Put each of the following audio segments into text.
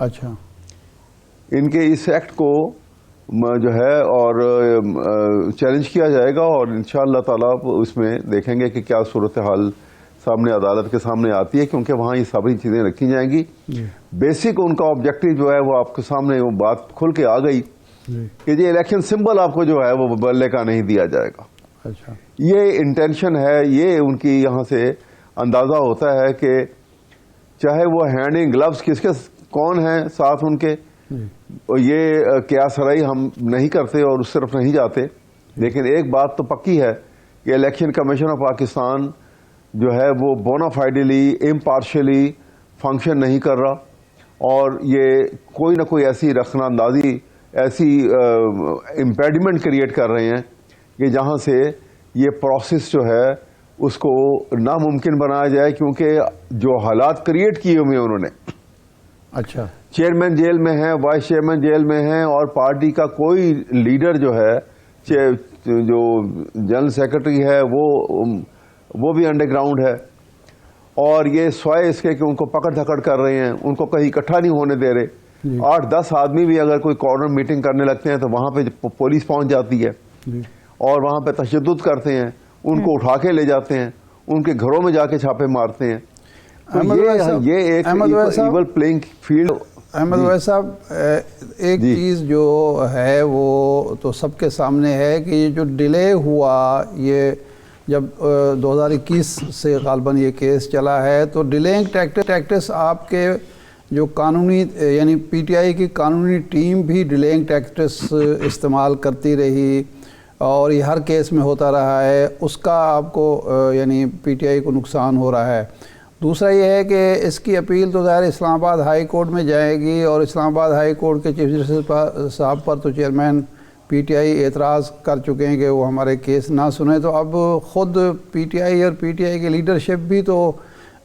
اچھا. ان کے اس ایکٹ کو جو ہے اور چیلنج کیا جائے گا اور انشاءاللہ تعالیٰ اس میں دیکھیں گے کہ کیا صورتحال سامنے عدالت کے سامنے آتی ہے، کیونکہ وہاں یہ ساری چیزیں رکھی جائیں گی. بیسک ان کا آبجیکٹو جو ہے وہ آپ کے سامنے وہ بات کھل کے آ گئی کہ یہ الیکشن سمبل آپ کو جو ہے وہ بلے کا نہیں دیا جائے گا. اچھا. یہ انٹینشن ہے، یہ ان کی یہاں سے اندازہ ہوتا ہے کہ چاہے وہ ہینڈنگ گلوز کس کے کون ہیں ساتھ ان کے، یہ قیاس رئی ہم نہیں کرتے اور اس طرف نہیں جاتے، لیکن ایک بات تو پکی ہے کہ الیکشن کمیشن آف پاکستان جو ہے وہ بونا فائڈلی امپارشلی فنکشن نہیں کر رہا اور یہ کوئی نہ کوئی ایسی رخنہ اندازی، ایسی امپیڈمنٹ کریٹ کر رہے ہیں کہ جہاں سے یہ پروسیس جو ہے اس کو ناممکن بنایا جائے، کیونکہ جو حالات کریٹ کیے ہوئے ہیں انہوں نے. اچھا. چیئرمین جیل میں ہیں، وائس چیئرمین جیل میں ہیں اور پارٹی کا کوئی لیڈر جو ہے، جو جنرل سیکرٹری ہے وہ بھی انڈر گراؤنڈ ہے، اور یہ سوائے اس کے کہ ان کو پکڑ دھکڑ کر رہے ہیں، ان کو کہیں اکٹھا نہیں ہونے دے رہے. 8-10 آدمی بھی اگر کوئی کارنر میٹنگ کرنے لگتے ہیں تو وہاں پہ پولیس پہنچ جاتی ہے اور وہاں پہ تشدد کرتے ہیں، ان کو اٹھا کے لے جاتے ہیں، ان کے گھروں میں جا کے چھاپے مارتے ہیں. یہ ایک ایول پلینگ فیلڈ. احمد ویس صاحب، ایک چیز جو ہے وہ تو سب کے سامنے ہے کہ یہ جو ڈیلے ہوا، یہ جب 2021 سے غالباً یہ کیس چلا ہے، تو ڈیلینگ ٹیکٹس آپ کے جو قانونی یعنی پی ٹی آئی کی قانونی ٹیم بھی ڈیلینگ ٹیکٹس استعمال کرتی رہی اور یہ ہر کیس میں ہوتا رہا ہے، اس کا آپ کو یعنی پی ٹی آئی کو نقصان ہو رہا ہے. دوسرا یہ ہے کہ اس کی اپیل تو ظاہر اسلام آباد ہائی کورٹ میں جائے گی اور اسلام آباد ہائی کورٹ کے چیف جسٹس صاحب پر تو چیئرمین پی ٹی آئی اعتراض کر چکے ہیں کہ وہ ہمارے کیس نہ سنیں. تو اب خود پی ٹی آئی اور پی ٹی آئی کی لیڈرشپ بھی تو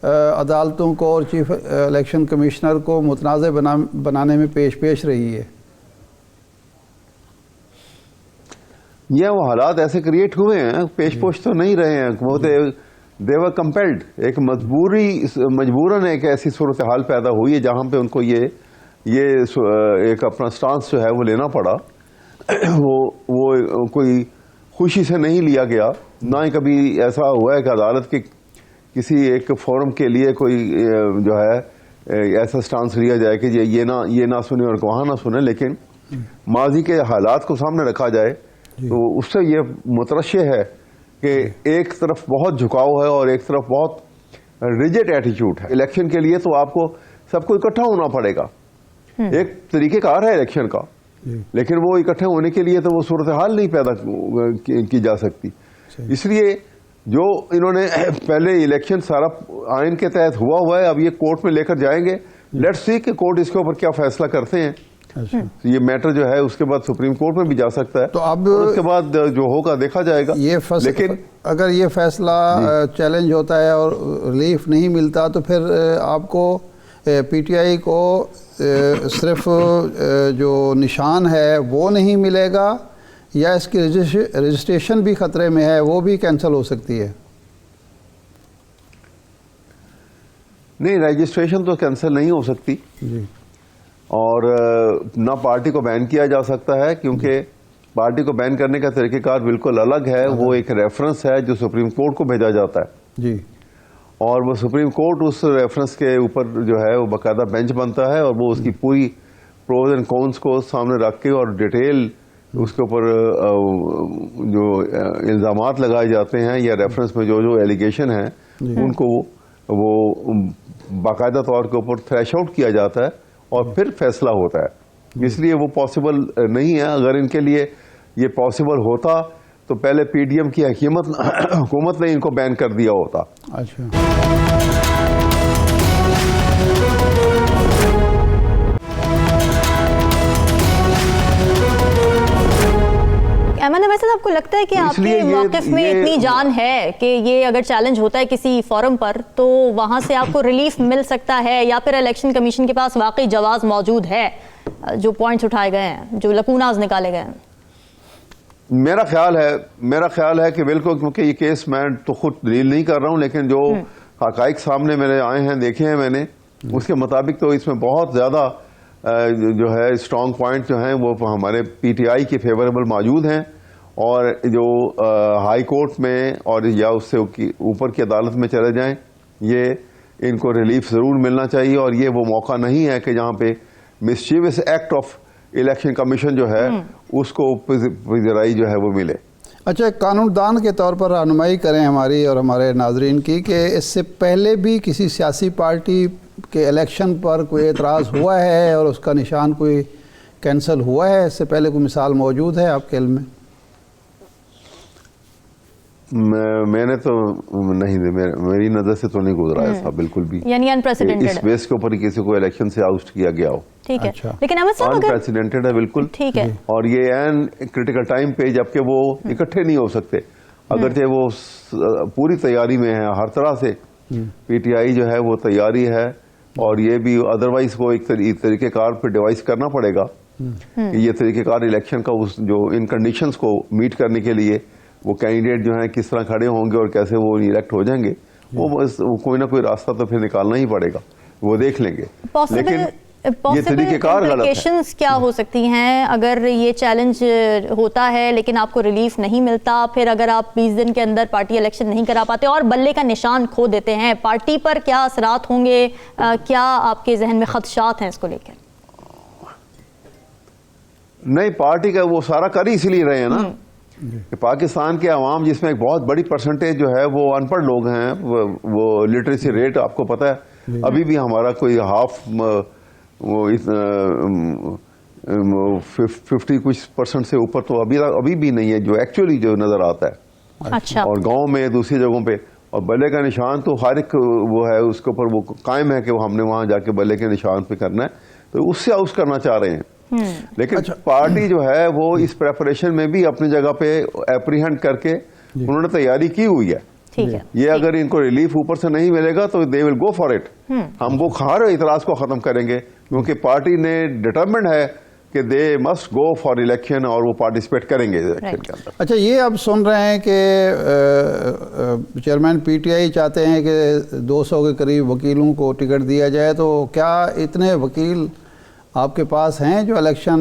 عدالتوں کو اور چیف الیکشن کمشنر کو متنازع بنانے میں پیش رہی ہے. یہ وہ حالات ایسے کریٹ ہوئے ہیں، پیش پوش تو نہیں رہے ہیں، وہ they were compelled. ایک مجبوراً ایک ایسی صورتحال پیدا ہوئی ہے جہاں پہ ان کو یہ ایک اپنا سٹانس جو ہے وہ لینا پڑا. وہ کوئی خوشی سے نہیں لیا گیا، نہ ہی کبھی ایسا ہوا ہے کہ عدالت کے کسی ایک فورم کے لیے کوئی جو ہے ایسا سٹانس لیا جائے کہ یہ نہ سنے اور وہاں نہ سنے. لیکن ماضی کے حالات کو سامنے رکھا جائے تو اس سے یہ مترشح ہے کہ ایک طرف بہت جھکاؤ ہے اور ایک طرف بہت ریجڈ ایٹیچیوڈ ہے. الیکشن کے لیے تو آپ کو سب کو اکٹھا ہونا پڑے گا، ایک طریقہ کار ہے الیکشن کا، لیکن وہ اکٹھے ہونے کے لیے تو وہ صورتحال نہیں پیدا کی جا سکتی. اس لیے جو انہوں نے پہلے الیکشن سارا آئین کے تحت ہوا ہے، اب یہ کورٹ میں لے کر جائیں گے. لیٹس سی کہ کورٹ اس کے اوپر کیا فیصلہ کرتے ہیں. یہ میٹر جو ہے اس کے بعد سپریم کورٹ میں بھی جا سکتا ہے، تو اب اس کے بعد جو ہوگا دیکھا جائے گا. لیکن اگر یہ فیصلہ چیلنج ہوتا ہے اور ریلیف نہیں ملتا تو پھر آپ کو پی ٹی آئی کو صرف جو نشان ہے وہ نہیں ملے گا یا اس کی رجسٹریشن بھی خطرے میں ہے، وہ بھی کینسل ہو سکتی ہے؟ نہیں، رجسٹریشن تو کینسل نہیں ہو سکتی اور نہ پارٹی کو بین کیا جا سکتا ہے، کیونکہ پارٹی کو بین کرنے کا طریقہ کار بالکل الگ ہے. وہ ایک ریفرنس ہے جو سپریم کورٹ کو بھیجا جاتا ہے اور وہ سپریم کورٹ اس ریفرنس کے اوپر جو ہے وہ باقاعدہ بینچ بنتا ہے اور وہ اس کی پوری پروز اینڈ کونس کو سامنے رکھ کے اور ڈیٹیل اس کے اوپر جو الزامات لگائے جاتے ہیں یا ریفرنس میں جو ایلیگیشن ہیں ان کو وہ باقاعدہ طور کے اوپر تھریش آؤٹ کیا جاتا ہے اور پھر فیصلہ ہوتا ہے. اس لیے وہ پاسبل نہیں ہے. اگر ان کے لیے یہ پاسبل ہوتا تو پہلے پی ڈی ایم کی حکومت نے ان کو بین کر دیا ہوتا. اچھا. احمد ویسے آپ کو لگتا ہے کہ آپ کے موقف میں اتنی جان ہے کہ یہ اگر چیلنج ہوتا ہے کسی فورم پر تو وہاں سے آپ کو ریلیف مل سکتا ہے، یا پھر الیکشن کمیشن کے پاس واقعی جواز موجود ہے جو پوائنٹس اٹھائے گئے ہیں، جو لکوناز نکالے گئے ہیں؟ میرا خیال ہے کہ بالکل، کیونکہ یہ کیس میں تو خود ڈیل نہیں کر رہا ہوں، لیکن جو حقائق سامنے میرے آئے ہیں، دیکھے ہیں میں نے، اس کے مطابق تو اس میں بہت زیادہ جو ہے اسٹرانگ پوائنٹ جو ہیں وہ ہمارے پی ٹی آئی کے فیوریبل موجود ہیں، اور جو ہائی کورٹ میں اور یا اس سے اوپر کی عدالت میں چلے جائیں، یہ ان کو ریلیف ضرور ملنا چاہیے، اور یہ وہ موقع نہیں ہے کہ جہاں پہ مسچیوس ایکٹ آف الیکشن کمیشن جو ہے اس کو پذیرائی جو ہے وہ ملے۔ اچھا، قانون دان کے طور پر رہنمائی کریں ہماری اور ہمارے ناظرین کی کہ اس سے پہلے بھی کسی سیاسی پارٹی کے الیکشن پر کوئی اعتراض ہوا ہے اور اس کا نشان کوئی کینسل ہوا ہے؟ اس سے پہلے کوئی مثال موجود ہے آپ کے علم میں؟ میں نے تو نہیں، میری نظر سے تو نہیں گزرا ایسا بالکل بھی، یعنی انپریسیڈنٹڈ اس بیس کے اوپر ہی کسی کو الیکشن سے آؤٹ کیا گیا ہو۔ ٹھیک ہے، لیکن احمد صاحب اگر انپریسیڈنٹڈ ہے بالکل، ٹھیک ہے، اور یہ این کرٹیکل ٹائم پہ جبکہ وہ اکٹھے نہیں ہو سکتے، اگرچہ وہ پوری تیاری میں ہے ہر طرح سے، پی ٹی آئی جو ہے وہ تیاری ہے، اور یہ بھی ادروائز کو ایک طریقہ کار پہ ڈیوائز کرنا پڑے گا کہ یہ طریقہ کار الیکشن کا جو ان کنڈیشنز کو میٹ کرنے کے لیے وہ کینڈیڈیٹ جو ہیں کس طرح کھڑے ہوں گے اور کیسے وہ الیکٹ ہو جائیں گے، وہ بس کوئی نہ کوئی راستہ تو پھر نکالنا ہی پڑے گا، وہ دیکھ لیں گے۔ لیکن یہ طریقہ کار غلط ہے۔ کیا ہو سکتی ہیں اگر یہ چیلنج ہوتا ہے لیکن آپ کو ریلیف نہیں ملتا، پھر اگر آپ 20 دن کے اندر پارٹی الیکشن نہیں کرا پاتے اور بلے کا نشان کھو دیتے ہیں، پارٹی پر کیا اثرات ہوں گے؟ کیا آپ کے ذہن میں خدشات ہیں اس کو لے کر؟ نہیں، پارٹی کا وہ سارا کر ہی اس لیے رہے ہیں نا کہ پاکستان کے عوام جس میں ایک بہت بڑی پرسنٹیج جو ہے وہ ان پڑھ لوگ ہیں، وہ لٹریسی ریٹ آپ کو پتہ ہے ابھی بھی ہمارا کوئی ہاف 50 کچھ % سے اوپر تو ابھی بھی نہیں ہے جو ایکچولی جو نظر آتا ہے۔ اچھا، اور گاؤں میں دوسری جگہوں پہ، اور بلے کا نشان تو ہر ایک وہ ہے اس کے اوپر وہ قائم ہے کہ وہ ہم نے وہاں جا کے بلے کے نشان پہ کرنا ہے، تو اس سے آؤٹ کرنا چاہ رہے ہیں۔ لیکن پارٹی جو ہے وہ اس پریپریشن میں بھی اپنی جگہ پہ اپریہنڈ کر کے انہوں نے تیاری کی ہوئی ہے۔ یہ اگر ان کو ریلیف اوپر سے نہیں ملے گا تو دے ول گو فار اٹ، ہم وہ ہر اعتراض کو ختم کریں گے، کیونکہ پارٹی نے ڈٹرمنڈ ہے کہ they must go for election, اور وہ پارٹیسپیٹ کریں گے الیکشن کے اندر۔ اچھا، یہ اب سن رہے ہیں کہ چیئرمین پی ٹی آئی چاہتے ہیں کہ 200 کے قریب وکیلوں کو ٹکٹ دیا جائے، تو کیا اتنے وکیل آپ کے پاس ہیں جو الیکشن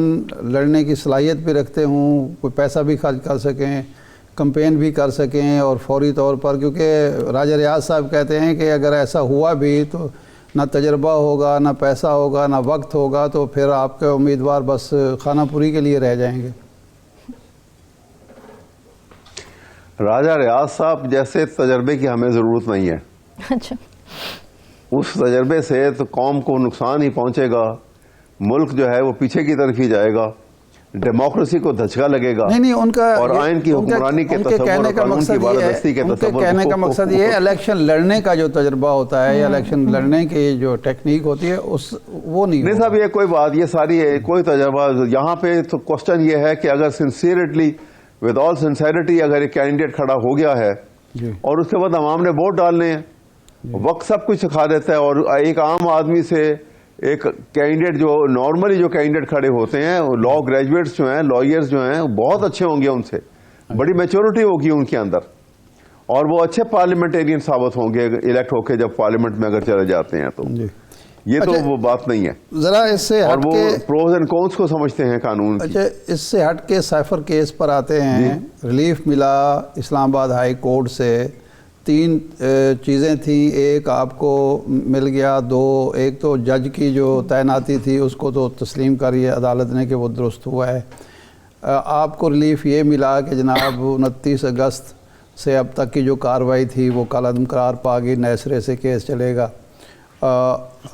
لڑنے کی صلاحیت بھی رکھتے ہوں، کوئی پیسہ بھی خرچ کر سکیں، کمپین بھی کر سکیں اور فوری طور پر؟ کیونکہ راجہ ریاض صاحب کہتے ہیں کہ اگر ایسا ہوا بھی تو نہ تجربہ ہوگا، نہ پیسہ ہوگا، نہ وقت ہوگا، تو پھر آپ کے امیدوار بس خانہ پوری کے لیے رہ جائیں گے۔ راجہ ریاض صاحب جیسے تجربے کی ہمیں ضرورت نہیں ہے۔ اچھا، اس تجربے سے تو قوم کو نقصان ہی پہنچے گا، ملک جو ہے وہ پیچھے کی طرف ہی جائے گا، ڈیموکریسی کو دھچکا لگے گا، نہیں ان کا اور آئین کی حکمرانی کے تصور اور قانون کی بالادستی کے تصور، کہنے کا مقصد یہ ہے الیکشن لڑنے کا جو تجربہ ہوتا ہے یا الیکشن لڑنے کی جو ٹیکنیک ہوتی ہے وہ نہیں صاحب یہ کوئی بات، یہ ساری کوئی تجربہ یہاں پہ تو کوسچن یہ ہے کہ اگر سنسیئرلی ود آل سنسیئرٹی اگر ایک کینڈیڈیٹ کھڑا ہو گیا ہے اور اس کے بعد عوام نے ووٹ ڈالنے ہیں، وقت سب کچھ سکھا دیتا ہے، اور ایک عام آدمی سے ایک کینڈیڈیٹ جو نارملی جو کینڈیڈیٹ کھڑے ہوتے ہیں، لا گریجویٹس جو ہیں، لائرز جو ہیں، بہت اچھے ہوں گے، ان سے بڑی میچورٹی ہوگی ان کے اندر، اور وہ اچھے پارلیمنٹیرین ثابت ہوں گے الیکٹ ہو کے جب پارلیمنٹ میں اگر چلے جاتے ہیں، تو یہ تو وہ بات نہیں ہے۔ ذرا اس سے اور ہٹ وہ کے پروز اینڈ کونس کو سمجھتے ہیں قانون کی۔ اچھا، اس سے ہٹ کے سائفر کیس پر آتے ہیں۔ ریلیف ملا اسلام آباد ہائی کورٹ سے، 3 چیزیں تھیں، ایک آپ کو مل گیا، 2 ایک تو جج کی جو تعیناتی تھی اس کو تو تسلیم کری عدالت نے کہ وہ درست ہوا ہے۔ آپ کو ریلیف یہ ملا کہ جناب 29 اگست سے اب تک کی جو کارروائی تھی وہ کالعدم قرار پا گئی، نئے سرے سے کیس چلے گا،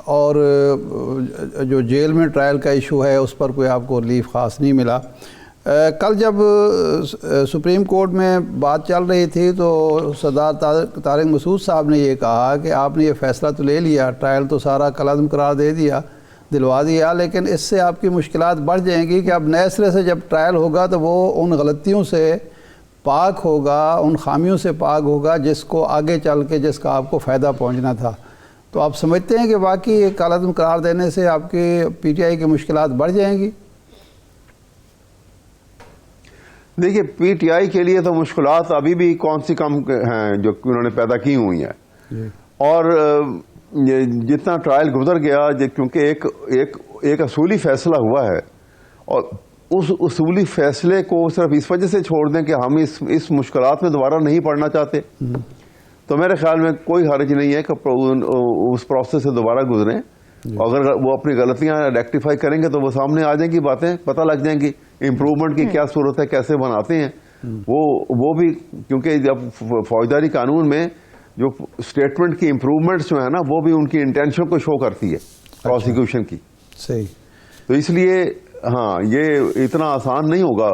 اور جو جیل میں ٹرائل کا ایشو ہے اس پر کوئی آپ کو ریلیف خاص نہیں ملا۔ کل جب سپریم کورٹ میں بات چل رہی تھی تو سردار طارق مسعود صاحب نے یہ کہا کہ آپ نے یہ فیصلہ تو لے لیا، ٹرائل تو سارا کالعدم قرار دلوا دیا، لیکن اس سے آپ کی مشکلات بڑھ جائیں گی کہ اب نئے سرے سے جب ٹرائل ہوگا تو وہ ان غلطیوں سے پاک ہوگا، ان خامیوں سے پاک ہوگا جس کو آگے چل کے جس کا آپ کو فائدہ پہنچنا تھا۔ تو آپ سمجھتے ہیں کہ واقعی کالعدم قرار دینے سے آپ کی پی ٹی آئی کی مشکلات بڑھ جائیں گی؟ دیکھیے، پی ٹی آئی کے لیے تو مشکلات ابھی بھی کون سی کم ہیں جو انہوں نے پیدا کی ہوئی ہیں، اور جتنا ٹرائل گزر گیا، کیونکہ ایک اصولی فیصلہ ہوا ہے اور اس اصولی فیصلے کو صرف اس وجہ سے چھوڑ دیں کہ ہم اس مشکلات میں دوبارہ نہیں پڑنا چاہتے، تو میرے خیال میں کوئی حرج نہیں ہے کہ اس پروسیس سے دوبارہ گزریں. اگر وہ اپنی غلطیاں ریکٹیفائی کریں گے تو وہ سامنے آ جائیں گی، باتیں پتہ لگ جائیں گی امپروومنٹ کی کیا صورت ہے، کیسے بناتے ہیں وہ بھی. کیونکہ جب فوجداری قانون میں جو اسٹیٹمنٹ کی امپروومنٹس جو ہے نا وہ بھی ان کی انٹینشن کو شو کرتی ہے پروسیکیوشن کی. صحیح. تو اس لیے ہاں یہ اتنا آسان نہیں ہوگا.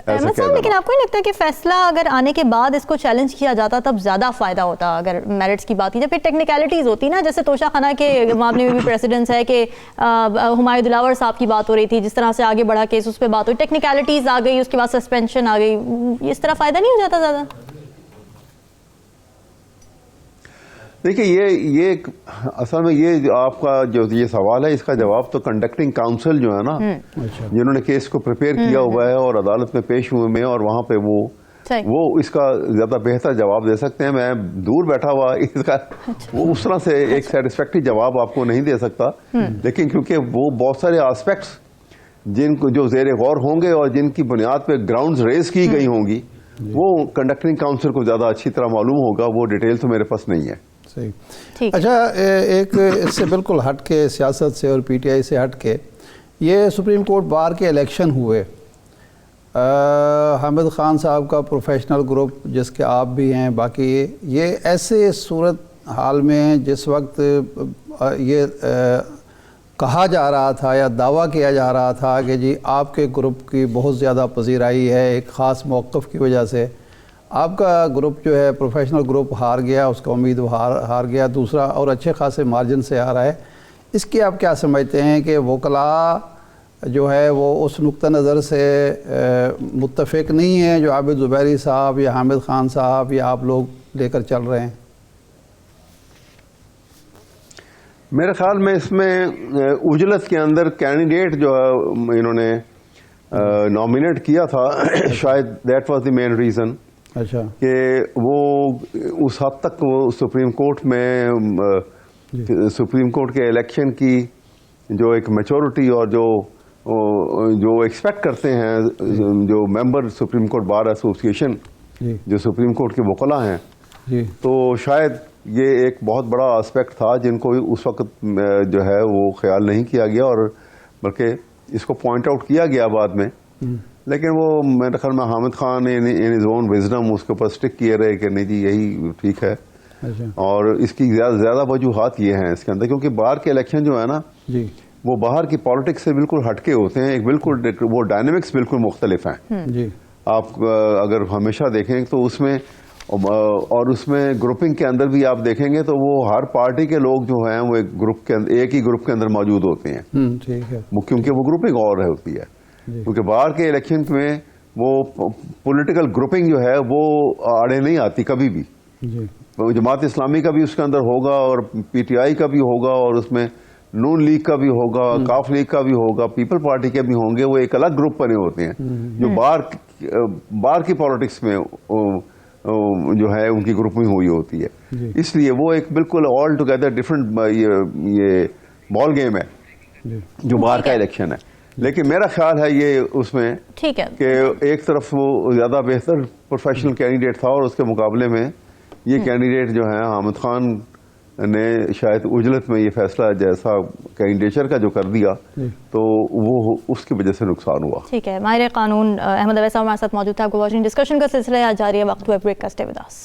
احمد صاحب لیکن آپ کو نہیں لگتا کہ فیصلہ اگر آنے کے بعد اس کو چیلنج کیا جاتا تب زیادہ فائدہ ہوتا؟ اگر میرٹس کی بات کی جائے پھر ٹیکنیکلٹیز ہوتی نا، جیسے توشہ خانہ کے معاملے میں بھی پریسیڈنس ہے کہ ہمایوں دلاور صاحب کی بات ہو رہی تھی، جس طرح سے آگے بڑھا کیس اس پہ بات ہوئی، ٹیکنیکلٹیز آ گئی، اس کے بعد سسپینشن آ گئی، اس طرح فائدہ نہیں ہو جاتا زیادہ؟ دیکھیے یہ اصل میں یہ آپ کا جو یہ سوال ہے اس کا جواب تو کنڈکٹنگ کاؤنسل جو ہے نا جنہوں نے کیس کو پریپیئر کیا ہوا ہے اور عدالت میں پیش ہوئے میں اور وہاں پہ وہ اس کا زیادہ بہتر جواب دے سکتے ہیں. میں دور بیٹھا ہوا اس کا وہ اس طرح سے ایک سیٹسفیکٹری جواب آپ کو نہیں دے سکتا، لیکن کیونکہ وہ بہت سارے آسپیکٹس جن کو جو زیر غور ہوں گے اور جن کی بنیاد پہ گراؤنڈز ریز کی گئی ہوں گی وہ کنڈکٹنگ کاؤنسل کو زیادہ اچھی طرح معلوم ہوگا. وہ ڈیٹیل تو میرے پاس نہیں ہے. صحیح. اچھا ایک اس سے بالکل ہٹ کے سیاست سے اور پی ٹی آئی سے ہٹ کے یہ سپریم کورٹ بار کے الیکشن ہوئے، حامد خان صاحب کا پروفیشنل گروپ جس کے آپ بھی ہیں، باقی یہ ایسے صورت حال میں جس وقت یہ کہا جا رہا تھا یا دعویٰ کیا جا رہا تھا کہ جی آپ کے گروپ کی بہت زیادہ پذیرائی ہے ایک خاص موقف کی وجہ سے، آپ کا گروپ جو ہے پروفیشنل گروپ ہار گیا، اس کا امیدوار ہار گیا، دوسرا اور اچھے خاصے مارجن سے آ رہا ہے. اس کی آپ کیا سمجھتے ہیں کہ وکلاء جو ہے وہ اس نقطہ نظر سے متفق نہیں ہیں جو عابد زبیری صاحب یا حامد خان صاحب یا آپ لوگ لے کر چل رہے ہیں؟ میرے خیال میں اس میں اجلت کے اندر کینڈیڈیٹ جو ہے انہوں نے نامینیٹ کیا تھا شاید that was the main reason. اچھا. کہ وہ اس حد تک وہ سپریم کورٹ میں سپریم کورٹ کے الیکشن کی جو ایک میچورٹی اور جو ایکسپیکٹ کرتے ہیں جو ممبر سپریم کورٹ بار ایسوسیشن جو سپریم کورٹ کے وکلاء ہیں، تو شاید یہ ایک بہت بڑا آسپیکٹ تھا جن کو اس وقت جو ہے وہ خیال نہیں کیا گیا اور بلکہ اس کو پوائنٹ آؤٹ کیا گیا بعد میں. لیکن وہ میرے خیال میں Hamid Khan in his own wisdom اس کے اوپر اسٹک کیے رہے کہ نہیں جی یہی ٹھیک ہے. اور اس کی زیادہ وجوہات یہ ہیں اس کے اندر کیونکہ باہر کے الیکشن جو ہے نا وہ باہر کی پالیٹکس سے بالکل ہٹ کے ہوتے ہیں، ایک بالکل وہ ڈائنامکس بالکل مختلف ہیں. آپ اگر ہمیشہ دیکھیں تو اس میں اور اس میں گروپنگ کے اندر بھی آپ دیکھیں گے تو وہ ہر پارٹی کے لوگ جو ہیں وہ ایک ہی گروپ کے اندر موجود ہوتے ہیں. کیونکہ وہ گروپنگ اور ہوتی ہے. کیونکہ باہر کے الیکشن میں وہ پولیٹیکل گروپنگ جو ہے وہ آڑے نہیں آتی کبھی بھی. جماعت اسلامی کا بھی اس کے اندر ہوگا اور پی ٹی آئی کا بھی ہوگا اور اس میں نون لیگ کا بھی ہوگا، کاف لیگ کا بھی ہوگا، پیپل پارٹی کے بھی ہوں گے. وہ ایک الگ گروپ بنے ہوتے ہیں جو باہر کی پالیٹکس میں جو ہے ان کی گروپنگ ہوئی ہوتی ہے. اس لیے وہ ایک بالکل آل ٹوگیدر ڈفرینٹ یہ بال گیم ہے جو باہر کا الیکشن ہے. لیکن میرا خیال ہے یہ اس میں ٹھیک ہے کہ ایک طرف وہ زیادہ بہتر پروفیشنل کینڈیڈیٹ تھا اور اس کے مقابلے میں یہ کینڈیڈیٹ جو ہے حامد خان نے شاید اجلت میں یہ فیصلہ جیسا کینڈیڈیچر کا جو کر دیا تو وہ اس کی وجہ سے نقصان ہوا. ٹھیک ہے. ماہر قانون احمد اویس ہمارے ساتھ موجود تھا. آپ کو واچنگ ڈسکشن کا سلسلہ جاری ہے. وقت ہوا بریک کا. Stay with us.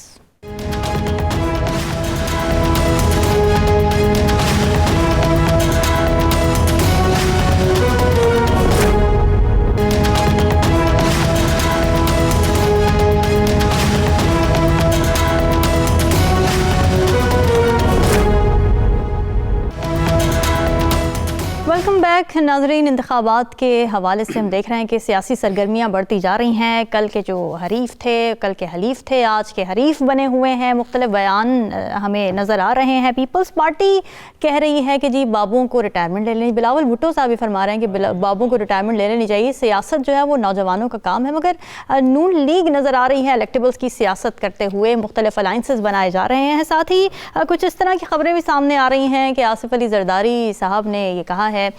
بیک ناظرین، انتخابات کے حوالے سے ہم دیکھ رہے ہیں کہ سیاسی سرگرمیاں بڑھتی جا رہی ہیں. کل کے جو حریف تھے، کل کے حلیف تھے، آج کے حریف بنے ہوئے ہیں. مختلف بیان ہمیں نظر آ رہے ہیں. پیپلز پارٹی کہہ رہی ہے کہ جی بابوں کو ریٹائرمنٹ لے لینی. بلاول بھٹو صاحب بھی فرما رہے ہیں کہ بابوں کو ریٹائرمنٹ لے لینی چاہیے. سیاست جو ہے وہ نوجوانوں کا کام ہے. مگر نون لیگ نظر آ رہی ہے الیکٹیبلز کی سیاست کرتے ہوئے، مختلف الائنسز بنائے جا رہے ہیں. ساتھ ہی کچھ اس طرح کی خبریں بھی سامنے آ رہی ہیں کہ آصف علی زرداری صاحب نے یہ کہا ہے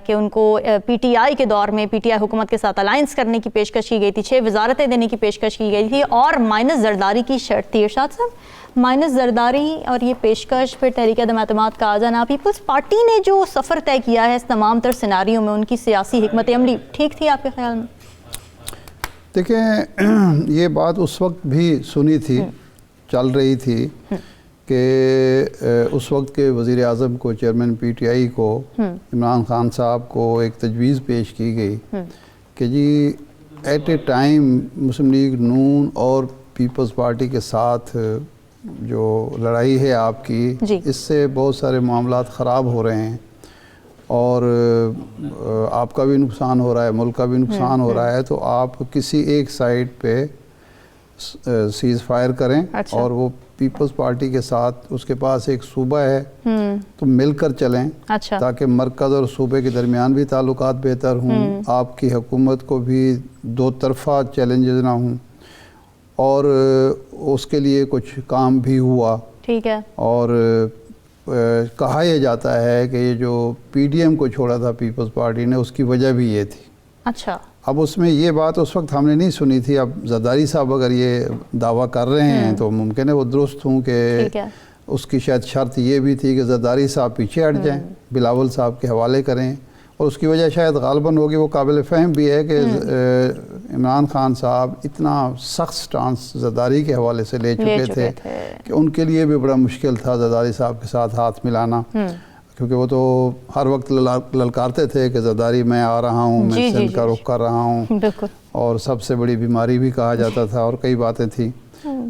کہ ان کو پی ٹی آئی کے دور میں پی ٹی آئی حکومت کے ساتھ الائنس کرنے کی پیشکش کی گئی تھی، 6 وزارتیں دینے کی پیشکش کی گئی تھی اور مائنس زرداری کی شرط تھی. ارشاد صاحب، مائنس زرداری اور یہ پیشکش، پھر تحریک عدم اعتماد کا آ جانا، پیپلز پارٹی نے جو سفر طے کیا ہے اس تمام تر سیناریوں میں، ان کی سیاسی حکمت عملی ٹھیک تھی آپ کے خیال میں؟ دیکھیں، یہ بات اس وقت بھی سنی تھی، چل رہی تھی کہ اس وقت کے وزیر اعظم کو، چیئرمین پی ٹی آئی کو، عمران خان صاحب کو ایک تجویز پیش کی گئی کہ جی at a time Muslim League نون اور پیپلز پارٹی کے ساتھ جو لڑائی ہے آپ کی، اس سے بہت سارے معاملات خراب ہو رہے ہیں اور آپ کا بھی نقصان ہو رہا ہے، ملک کا بھی نقصان ہو رہا ہے، تو آپ کسی ایک سائڈ پہ سیز فائر کریں اور وہ پیپلز پارٹی کے ساتھ، اس کے پاس ایک صوبہ ہے تو مل کر چلیں تاکہ مرکز اور صوبے کے درمیان بھی تعلقات بہتر ہوں، آپ کی حکومت کو بھی دو طرفہ چیلنجز نہ ہوں. اور اس کے لیے کچھ کام بھی ہوا. ٹھیک ہے. اور کہا یہ جاتا ہے کہ یہ جو پی ڈی ایم کو چھوڑا تھا پیپلز پارٹی نے، اس کی وجہ بھی یہ تھی. اچھا. اب اس میں یہ بات اس وقت ہم نے نہیں سنی تھی. اب زرداری صاحب اگر یہ دعویٰ کر رہے ہیں تو ممکن ہے وہ درست ہوں کہ اس کی شاید شرط یہ بھی تھی کہ زرداری صاحب پیچھے ہٹ جائیں، بلاول صاحب کے حوالے کریں، اور اس کی وجہ شاید غالباً ہوگی. وہ قابل فہم بھی ہے کہ عمران خان صاحب اتنا سخت سٹانس زرداری کے حوالے سے لے چکے تھے کہ ان کے لیے بھی بڑا مشکل تھا زرداری صاحب کے ساتھ ہاتھ ملانا، کیونکہ وہ تو ہر وقت للکارتے تھے کہ زرداری میں آ رہا ہوں، میں سندھ کا رخ کر رہا ہوں، اور سب سے بڑی بیماری بھی کہا جاتا تھا اور کئی باتیں تھیں.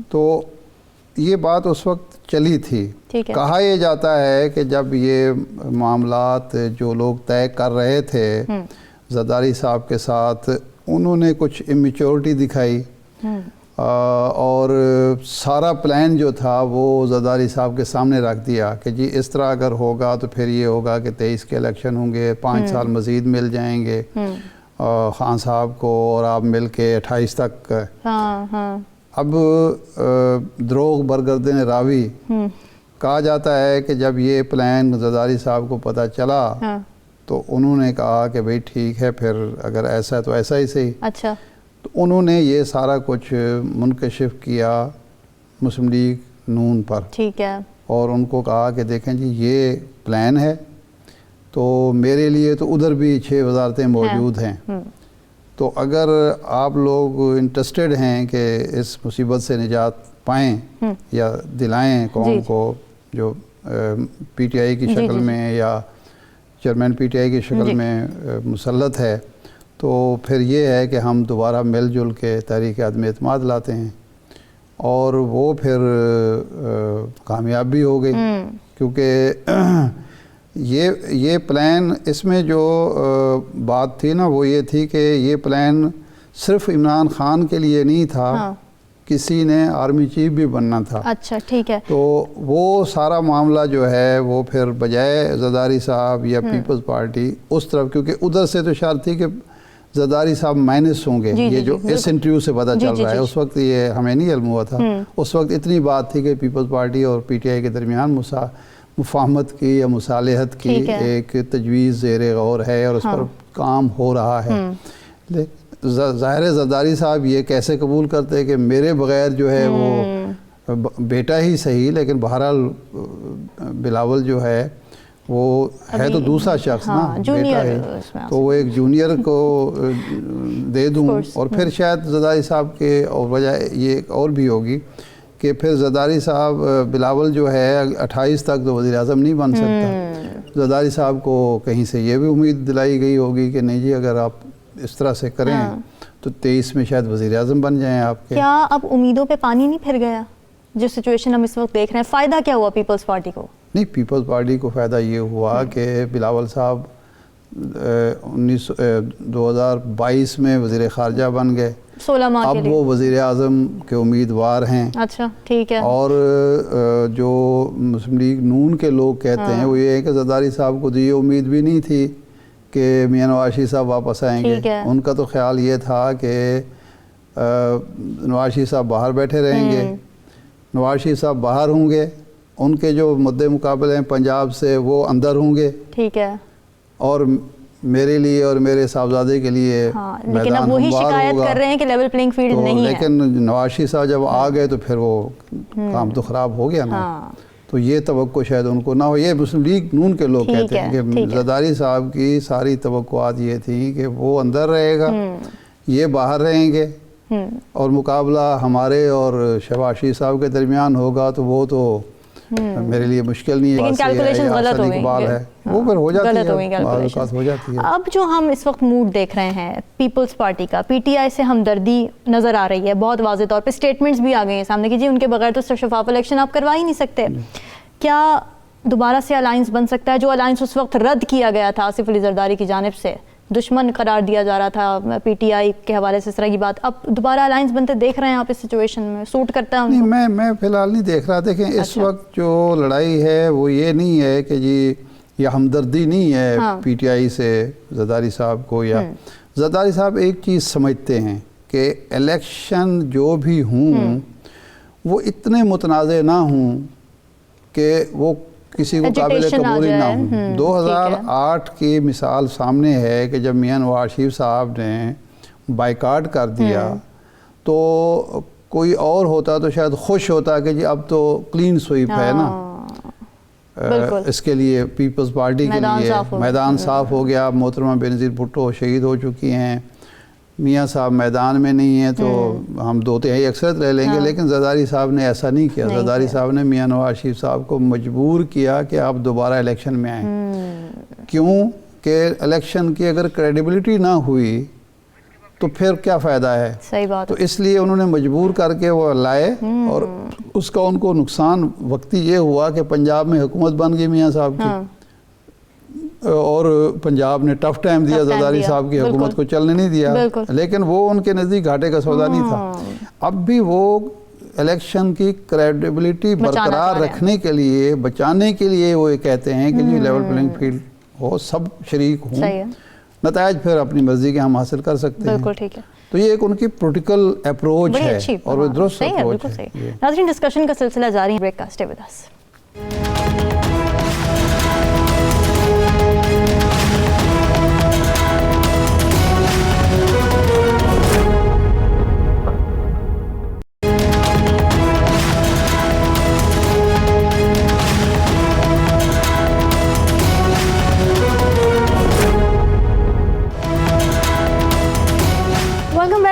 تو یہ بات اس وقت چلی تھی. کہا یہ جاتا ہے کہ جب یہ معاملات جو لوگ طے کر رہے تھے زرداری صاحب کے ساتھ، انہوں نے کچھ امیچورٹی دکھائی اور سارا پلان جو تھا وہ زرداری صاحب کے سامنے رکھ دیا کہ جی اس طرح اگر ہوگا تو پھر یہ ہوگا کہ 23 کے الیکشن ہوں گے، 5 سال مزید مل جائیں گے خان صاحب کو اور آپ مل کے 28 تک. اب دروغ برگردن راوی کہا جاتا ہے کہ جب یہ پلان زرداری صاحب کو پتہ چلا تو انہوں نے کہا کہ بھئی ٹھیک ہے، پھر اگر ایسا ہے تو ایسا ہی صحیح. اچھا. تو انہوں نے یہ سارا کچھ منکشف کیا مسلم لیگ نون پر. ٹھیک ہے. اور ان کو کہا کہ دیکھیں جی یہ پلان ہے تو میرے لیے تو ادھر بھی 6 وزارتیں موجود ہیں، تو اگر آپ لوگ انٹرسٹڈ ہیں کہ اس مصیبت سے نجات پائیں یا دلائیں قوم کو جو پی ٹی آئی کی شکل میں یا چیئرمین پی ٹی آئی کی شکل میں مسلط ہے، تو پھر یہ ہے کہ ہم دوبارہ مل جل کے تحریک عدم اعتماد لاتے ہیں. اور وہ پھر کامیاب بھی ہو گئی، کیونکہ یہ پلان، اس میں جو بات تھی نا وہ یہ تھی کہ یہ پلان صرف عمران خان کے لیے نہیں تھا، کسی نے آرمی چیف بھی بننا تھا. اچھا ٹھیک ہے. تو وہ سارا معاملہ جو ہے وہ پھر بجائے زرداری صاحب یا پیپلز پارٹی اس طرف، کیونکہ ادھر سے تو شرط تھی کہ زرداری صاحب مائنس ہوں گے، یہ جو اس انٹرویو سے پتہ چل رہا ہے، اس وقت یہ ہمیں نہیں علم ہوا تھا. اس وقت اتنی بات تھی کہ پیپلز پارٹی اور پی ٹی آئی کے درمیان مفاہمت کی یا مصالحت کی ایک تجویز زیر غور ہے اور اس پر کام ہو رہا ہے. ظاہر زرداری صاحب یہ کیسے قبول کرتے کہ میرے بغیر جو ہے وہ بیٹا ہی صحیح، لیکن بہرحال بلاول جو ہے وہ ہے تو دوسرا شخص نا، بیٹا ہے، تو وہ ایک جونیئر کو دے دوں. اور پھر شاید زرداری صاحب کے اور وجہ یہ اور بھی ہوگی کہ پھر زرداری صاحب بلاول جو ہے 28 تک تو وزیر اعظم نہیں بن سکتا. زرداری صاحب کو کہیں سے یہ بھی امید دلائی گئی ہوگی کہ نہیں جی اگر آپ اس طرح سے کریں تو 23 میں شاید وزیر اعظم بن جائیں آپ کے. کیا اب امیدوں پہ پانی نہیں پھر گیا؟ جو سچویشن ہم اس وقت دیکھ رہے ہیں، فائدہ کیا ہوا پیپلز پارٹی کو؟ نہیں، پیپلز پارٹی کو فائدہ یہ ہوا کہ بلاول صاحب 2022 میں وزیر خارجہ بن گئے, 16 ماہ کے اب لیے. وہ وزیر اعظم کے امیدوار ہیں. اچھا ٹھیک ہے. اور جو مسلم لیگ نون کے لوگ کہتے ہیں وہ یہ ہے کہ زرداری صاحب کو تو یہ امید بھی نہیں تھی کہ میاں نواز شریف صاحب واپس آئیں گے. ان کا تو خیال یہ تھا کہ نواز شریف صاحب باہر بیٹھے رہیں گے, نواز شریف صاحب باہر ہوں گے, ان کے جو مد مقابل ہیں پنجاب سے وہ اندر ہوں گے. ٹھیک ہے. اور میرے لیے اور میرے صاحبزادے کے لیے لیکن اب وہی شکایت کر رہے ہیں کہ لیول پلینگ فیلڈ نہیں ہے. لیکن نواز شریف صاحب جب آ گئے تو پھر وہ کام تو خراب ہو گیا نا. تو یہ توقع شاید ان کو نہ ہو. یہ مسلم لیگ نون کے لوگ کہتے ہیں کہ زرداری صاحب کی ساری توقعات یہ تھیں کہ وہ اندر رہے گا, یہ باہر رہیں گے, اور مقابلہ ہمارے اور شہباز شریف صاحب کے درمیان ہوگا تو وہ تو میرے لیے مشکل نہیں ہے. لیکن کیلکولیشن غلط ہو گئی, وہ پھر ہو جاتی ہے. اب جو ہم اس وقت موڈ دیکھ رہے ہیں پیپلز پارٹی کا, پی ٹی آئی سے ہمدردی نظر آ رہی ہے بہت واضح طور پہ, اسٹیٹمنٹس بھی آ گئے ہیں سامنے کہ جی ان کے بغیر تو شفاف الیکشن آپ کروا ہی نہیں سکتے. کیا دوبارہ سے الائنس بن سکتا ہے؟ جو الائنس اس وقت رد کیا گیا تھا آصف علی زرداری کی جانب سے, دشمن قرار دیا جا رہا تھا پی ٹی آئی کے حوالے سے اس طرح کی بات, اب دوبارہ الائنس بنتے دیکھ رہے ہیں آپ اس سچویشن میں؟ سوٹ کرتا ہے ان کو؟ میں فی الحال نہیں دیکھ رہا. دیکھیں اس وقت جو لڑائی ہے وہ یہ نہیں ہے کہ جی یہ ہمدردی نہیں ہے پی ٹی آئی سے زرداری صاحب کو, یا زرداری صاحب ایک چیز سمجھتے ہیں کہ الیکشن جو بھی ہوں وہ اتنے متنازع نہ ہوں کہ وہ کسی کو قابل قبول نہ ہوں. 2008 کی مثال سامنے ہے کہ جب میاں نواز شریف صاحب نے بائیکاٹ کر دیا تو کوئی اور ہوتا تو شاید خوش ہوتا کہ جی اب تو کلین سویپ ہے نا, اس کے لیے پیپلز پارٹی کے لیے میدان صاف ہو گیا. محترمہ بینظیر بھٹو شہید ہو چکی ہیں, میاں صاحب میدان میں نہیں ہیں تو ہم 2/3 اکثریت لے لیں گے. لیکن زرداری صاحب نے ایسا نہیں کیا. زرداری صاحب نے میاں نواز شریف صاحب کو مجبور کیا کہ آپ دوبارہ الیکشن میں آئیں. کیوں کہ الیکشن کی اگر کریڈیبلٹی نہ ہوئی تو پھر کیا فائدہ ہے؟ صحیح بات. تو اس لیے انہوں نے مجبور کر کے وہ لائے, اور اس کا ان کو نقصان وقتی یہ ہوا کہ پنجاب میں حکومت بن گئی میاں صاحب کی, اور پنجاب نے ٹف ٹائم دیا زرداری صاحب کی حکومت کو چلنے نہیں دیا. لیکن وہ ان کے نزدیک گھاٹے کا سودا نہیں تھا. اب بھی وہ الیکشن کی کریڈیبلٹی برقرار رکھنے کے لیے, بچانے کے لیے وہ یہ کہتے ہیں کہ جی لیول پلینگ فیلڈ ہو, سب شریک ہوں, نتائج پھر اپنی مرضی کے ہم حاصل کر سکتے ہیں. بالکل ٹھیک ہے. تو یہ ایک ان کی پولیٹیکل اپروچ ہے اور وہ درست اپروچ ہے. ناظرین ڈسکشن کا سلسلہ جاری ہے, بریک کا اسٹے ود اس.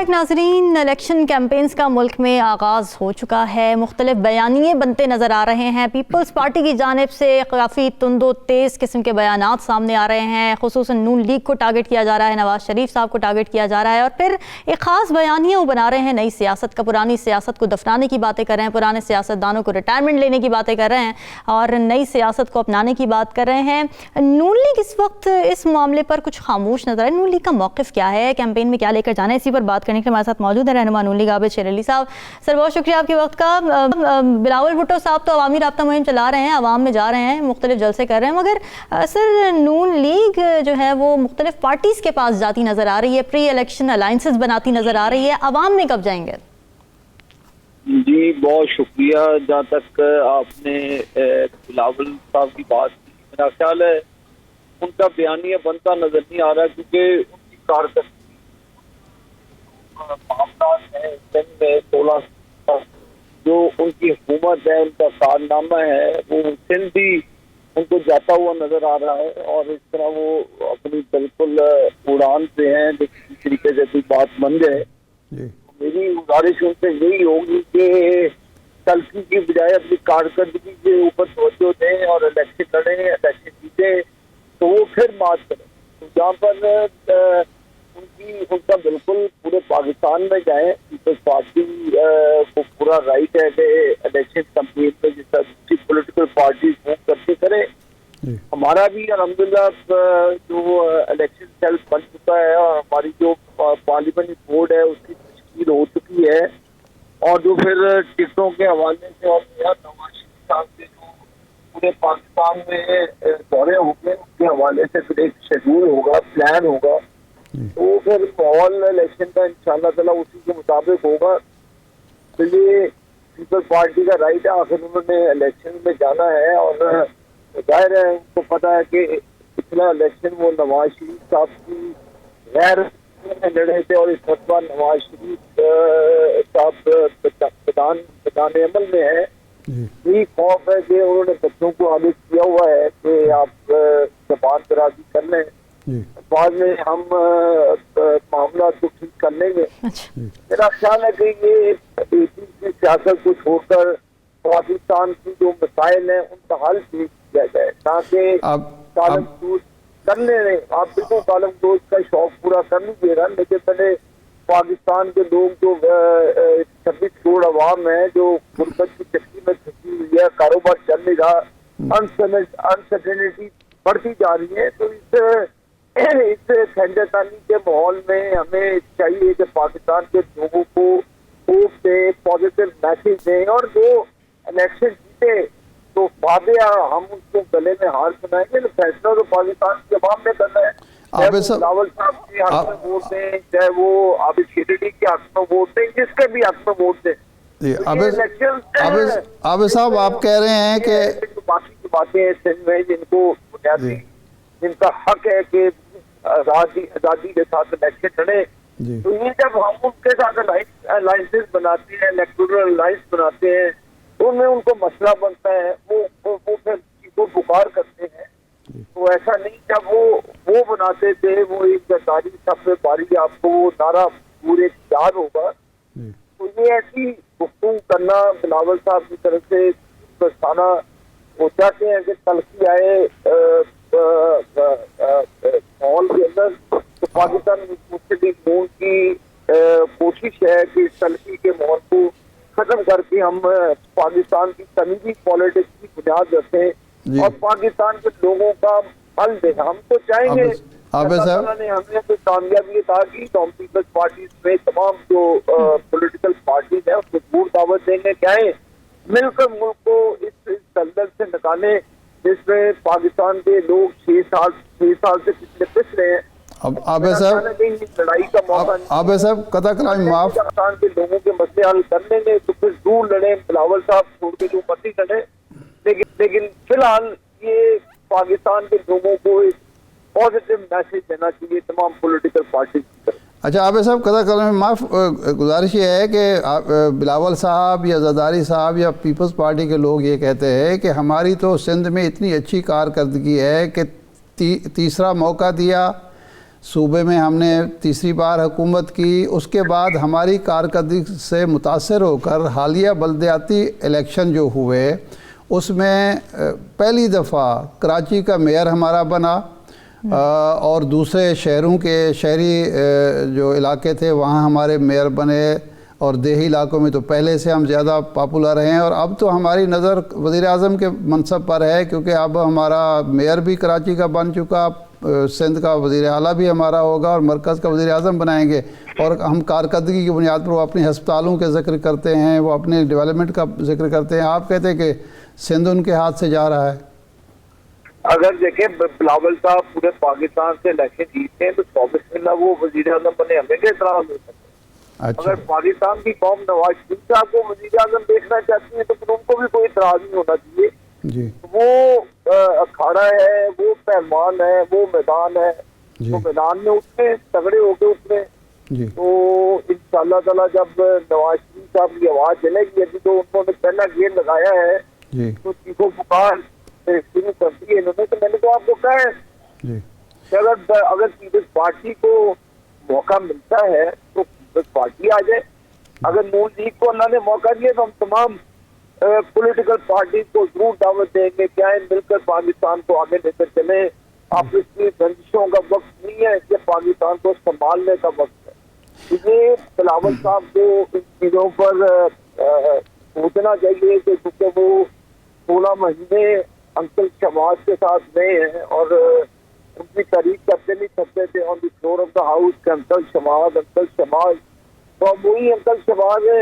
ناظرین, الیکشن کیمپینز کا ملک میں آغاز ہو چکا ہے. مختلف بیانیے بنتے نظر آ رہے ہیں. پیپلز پارٹی کی جانب سے کافی تند و تیز قسم کے بیانات سامنے آ رہے ہیں. خصوصاً نون لیگ کو ٹارگٹ کیا جا رہا ہے, نواز شریف صاحب کو ٹارگٹ کیا جا رہا ہے, اور پھر ایک خاص بیانیہ وہ بنا رہے ہیں نئی سیاست کا. پرانی سیاست کو دفنانے کی باتیں کر رہے ہیں, پرانے سیاستدانوں کو ریٹائرمنٹ لینے کی باتیں کر رہے ہیں, اور نئی سیاست کو اپنانے کی بات کر رہے ہیں. نون لیگ اس وقت اس معاملے پر کچھ خاموش نظر ہے. نون لیگ کا موقف کیا ہے, کیمپین میں کیا لے کر جانا ہے, اسی پر بات کرنے کے لیے ہمارے ساتھ موجود ہے رہنما نون لیگ عابد شیر علی صاحب. سر بہت شکریہ آپ کے وقت کا. بلاول بھٹو صاحب تو عوامی رابطہ مہم چلا رہے ہیں, عوام میں جا رہے ہیں, مختلف جلسے کر رہے ہیں, مگر سر نون لیگ جو ہے وہ مختلف پارٹیز کے پاس جاتی نظر آ رہی ہے, پری الیکشن الائنسز بناتی نظر آ رہی ہے, عوام میں کب جائیں گے؟ جی بہت شکریہ. جہاں تک آپ نے بلاول صاحب کی بات کی, میرا خیال ہے ان کا بیانیہ بنتا نظر نہیں آ رہا, کیونکہ ان کی کارکردگی معاملات ہیں سندھ میں 16 جو ان کی حکومت ہے, ان کا کارنامہ ہے, وہ سندھ بھی ان کو جاتا ہوا نظر آ رہا ہے, اور اس طرح وہ اپنی بالکل اڑان پہ ہیں. کسی طریقے سے کوئی بات بن جائے, میری گزارش ان سے یہی ہوگی کہ تلخی کی بجائے اپنی کارکردگی کے اوپر توجہ دیں اور الیکشن لڑیں, الیکشن جیتیں تو وہ پھر بات کریں. جہاں پر ان کا بالکل پورے پاکستان میں جائیں, پیپلز پارٹی کو پورا رائٹ ہے کہ الیکشن کمپین میں جس طرح دوسری پولیٹیکل پارٹیز موو کرتے کریں. ہمارا بھی الحمدللہ جو الیکشن سیل بن چکا ہے اور ہماری جو پارلیمنٹ بورڈ ہے اس کی تشکیل ہو چکی ہے، اور جو پھر ٹکٹوں کے حوالے سے اور نواز شریف صاحب کے جو پورے پاکستان میں دورے ہوں گے اس کے حوالے سے پھر ایک شیڈول ہوگا، پلان ہوگا، تو پھر ماحول الیکشن کا انشاءاللہ تعالیٰ اسی کے مطابق ہوگا. تو یہ پیپلز پارٹی کا رائٹ ہے، آخر انہوں نے الیکشن میں جانا ہے، اور ظاہر ہے ان کو پتا ہے کہ پچھلا الیکشن وہ نواز شریف صاحب کی غیر میں لڑے تھے، اور اس مرتبہ نواز شریف صاحب میدان عمل میں ہے. یہی خوف ہے کہ انہوں نے بچوں کو عادت کیا ہوا ہے کہ آپ زبان درازی کر لیں، بعد میں ہم معاملات کو ٹھیک کر لیں گے. میرا خیال ہے کہ یہ کی سیاست کو چھوڑ کر پاکستان کی جو مسائل ہیں ان کا حل کیا جائے، تاکہ کالم دوست کرنے نہیں. آپ بالکل کالم دوست کا شوق پورا کر لیجیے گا، لیکن پہلے پاکستان کے لوگ جو 26 کروڑ عوام ہیں جو غربت کی چکی میں پھنسی ہوئی ہے، کاروبار چل نہیں رہا، انسرٹینٹی بڑھتی جا رہی ہے، تو اس کھنڈے تانی کے ماحول میں ہمیں چاہیے کہ پاکستان کے لوگوں کو ہوپ دیں، پازیٹیو میسج دیں، اور جو الیکشن جیتے تو فاتحہ ہم اس کو گلے میں ہار سنائیں گے. فیصلہ تو پاکستان کی عوام نے کرنا ہے، چاہے وہ بلاول صاحب کے حق میں ووٹ دیں، چاہے وہ عابد شیرڈی کے حق میں ووٹ دیں، جس کے بھی حق میں ووٹ دیں. عابد صاحب آپ کہہ رہے ہیں کہ باقی کی باتیں سندھ میں جن کو بنیادی جن کا حق ہے کہ آزادی کے ساتھ الیکشن لڑیں، تو یہ جب ہم ان کے ساتھ الائنسز بناتے ہیں، الیکٹورل الائنس بناتے ہیں، تو ان میں ان کو مسئلہ بنتا ہے، وہ پھر چیزوں پکار کرتے ہیں. تو ایسا نہیں، جب وہ بناتے تھے وہ ایک تاریخ سب سے باری آپ کو وہ نعرہ پورے یاد ہوگا. تو یہ ایسی گفتگو کرنا بلاول صاحب کی طرف سے دستانہ وہ چاہتے ہیں کہ تلخی آئے ماحول کے اندر، تو پاکستان مسلم مون کی کوشش ہے کہ اس تلخی کے ماحول کو ختم کر کے ہم پاکستان کی تمیزی پالیٹکس کی بنیاد رکھیں اور پاکستان کے لوگوں کا حل دیں. ہم تو چاہیں گے اللہ تعالیٰ نے ہمیں تو کامیابی عطا کی، تو ہم پیپلز پارٹیز میں تمام جو پولیٹیکل پارٹیز ہیں اس کو دور دعوت دیں گے کہ آئیں مل کر ملک کو اس دلدل سے نکالیں جس میں پاکستان کے لوگ 6 سال سے پچھلے رہے ہیں. عابد صاحب قطع کلام معاف، پاکستان کے لوگوں کے مسئلے حل کر لیں گے تو پھر دور لڑیں، بلاول صاحب چھوڑ کے جو مرضی لڑیں، لیکن فی الحال یہ پاکستان کے لوگوں کو ایک پازیٹیو میسج دینا چاہیے تمام پولیٹیکل پارٹیز کی طرف. اچھا عابد صاحب قطع کلام معاف، گزارش یہ ہے کہ بلاول صاحب یا زرداری صاحب یا پیپلز پارٹی کے لوگ یہ کہتے ہیں کہ ہماری تو سندھ میں اتنی اچھی کارکردگی ہے کہ تیسرا موقع دیا، صوبے میں ہم نے تیسری بار حکومت کی، اس کے بعد ہماری کارکردگی سے متاثر ہو کر حالیہ بلدیاتی الیکشن جو ہوئے اس میں پہلی دفعہ کراچی کا میئر ہمارا بنا، اور دوسرے شہروں کے شہری جو علاقے تھے وہاں ہمارے میئر بنے، اور دیہی علاقوں میں تو پہلے سے ہم زیادہ پاپولر ہیں، اور اب تو ہماری نظر وزیر اعظم کے منصب پر ہے کیونکہ اب ہمارا میئر بھی کراچی کا بن چکا، سندھ کا وزیر اعلیٰ بھی ہمارا ہوگا اور مرکز کا وزیر اعظم بنائیں گے، اور ہم کارکردگی کی بنیاد پر وہ اپنے ہسپتالوں کے ذکر کرتے ہیں، وہ اپنے ڈیولپمنٹ کا ذکر کرتے ہیں. آپ کہتے ہیں کہ سندھ ان کے ہاتھ سے جا رہا ہے. اگر دیکھیں بلاول صاحب پورے پاکستان سے الیکشن جیتے ہیں تو 24 میں وہ وزیر اعظم بنے، ہمیں کیا اعتراض ہو سکتا ہے؟ اگر پاکستان کی قوم نواز شریف صاحب کو وزیر اعظم دیکھنا چاہتی ہے تو پھر ان کو بھی کوئی اعتراض نہیں ہونا چاہیے. وہ اکھاڑا ہے، وہ پہلوان ہے، وہ میدان ہے، تو میدان میں اتنے تگڑے ہو کے اتنے، تو انشاءاللہ تعالیٰ جب نواز شریف صاحب کی آواز چلے گی، ابھی تو انہوں نے پہلا گیئر لگایا ہے تو چیخو پکار شروع کر دی ہے انہوں نے. تو میں نے تو آپ کو کہا ہے کہ اگر پیپلز پارٹی کو موقع ملتا ہے تو پیپلز پارٹی آ جائے. اگر نون لیگ کو اللہ نے موقع دیا تو ہم تمام پولیٹیکل پارٹیز کو ضرور دعوت دیں گے کہ آئیں مل کر پاکستان کو آگے لے کر چلیں. آپس کی رنجشوں کا وقت نہیں ہے، یہ پاکستان کو سنبھالنے کا وقت ہے. یہ بلاول صاحب کو ان چیزوں پر سوچنا چاہیے کہ کیونکہ وہ 16 مہینے انکل شماز کے ساتھ نئے ہیں اور ان کی تعریف کرتے نہیں کرتے تھے آن دی فلور آف دا ہاؤس کہ انکل شماز انکل شماز. تو اب وہی انکل شماز ہے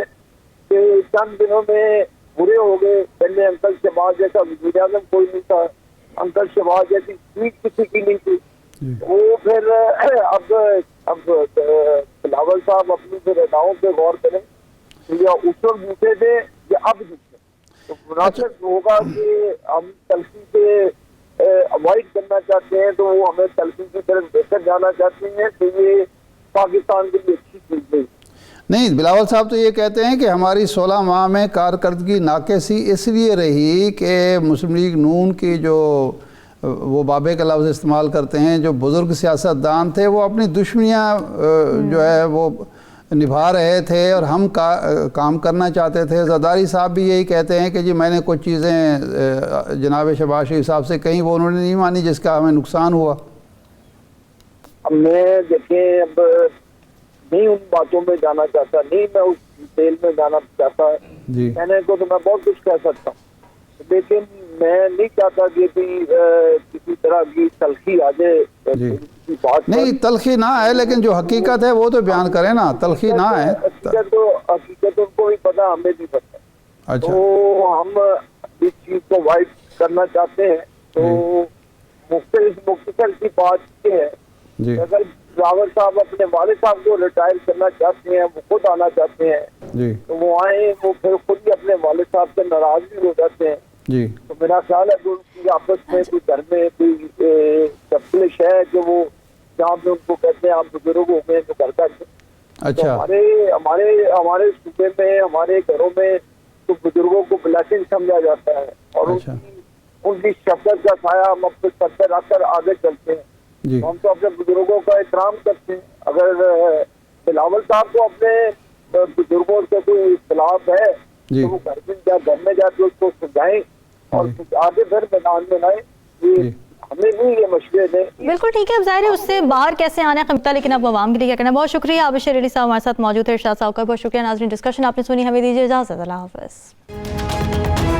کہ چند دنوں میں برے ہو گئے. پہلے انکل شماز جیسا وزیر اعظم کوئی نہیں تھا, انکل شماز جیسی سیٹ کسی کی نہیں تھی. وہ پھر اب بلاول صاحب اپنی پھر اداؤں پہ غور کریں یا اس وقت جھوٹے تھے یا اب جھوٹے. تو مناسب ہوگا کہ ہم تلخی سے اوائڈ کرنا چاہتے ہیں تو وہ ہمیں تلخی کی طرف لے کر جانا چاہتے ہیں تو یہ پاکستان کے لیے اچھی چیز نہیں. نہیں, بلاول صاحب تو یہ کہتے ہیں کہ ہماری 16 ماہ میں کارکردگی ناقصی اس لیے رہی کہ مسلم لیگ نون کی جو وہ بابے کا لفظ استعمال کرتے ہیں جو بزرگ سیاستدان تھے وہ اپنی دشمنیاں جو ہے وہ نبھا رہے تھے اور ہم کام کرنا چاہتے تھے. زرداری صاحب بھی یہی کہتے ہیں کہ جی میں نے کچھ چیزیں جناب شہباز شریف صاحب سے کہیں وہ انہوں نے نہیں مانی جس کا ہمیں نقصان ہوا. اب میں دیکھیں اب نہیں ان باتوں میں جانا چاہتا, نہیں میں اس ڈیٹیل میں جانا چاہتا. کہنے کو تو میں بہت کچھ کہہ سکتا ہوں لیکن میں نہیں چاہتا کہ کسی طرح کی تلخی آ جائے. نہیں تلخی نہ ہے لیکن جو حقیقت ہے وہ تو بیان کریں نا, تلخی نہ ہے. حقیقت ان کو بھی پتا ہمیں بھی پتا. اچھا تو ہم اس چیز کو وائڈ کرنا چاہتے ہیں. تو مختصر کی بات یہ ہے اگر راول صاحب اپنے والد صاحب کو ریٹائر کرنا چاہتے ہیں, وہ خود آنا چاہتے ہیں تو وہ آئیں. وہ پھر خود ہی اپنے والد صاحب سے ناراض بھی ہو جاتے ہیں. تو میرا خیال ہے کہ ان کی آپس میں کوئی گھر میں کوئی تفصیلش ہے کہ وہ جہاں پہ ان کو کہتے ہیں آپ بزرگ ہو گئے تو گھر کا. اچھا ہمارے صوبے میں ہمارے گھروں میں تو بزرگوں کو بلیسنگ سمجھا جاتا ہے اور ان کی شفقت کا سایہ ہم اپنے سر پہ رکھ کر آگے چلتے ہیں. ہم تو اپنے بزرگوں کا احترام کرتے ہیں. اگر بلاول صاحب کو اپنے بزرگوں سے کوئی اختلاف ہے تو وہ گھر میں جا کے اس کو سمجھائیں اور آگے پھر میدان میں لائیں. ہمیں بھی یہ مشورے دیں. بالکل ٹھیک ہے. اب ظاہر ہے اس سے باہر کیسے آنا ہے لیکن اب عوام کے لیے کیا کرنا ہے. بہت شکریہ عابد علی صاحب ہمارے ساتھ موجود ہے. ارشاد صاحب کا بہت شکریہ. ناظرین ڈسکشن آپ نے سنی, ہمیں دیجیے اجازت. اللہ حافظ.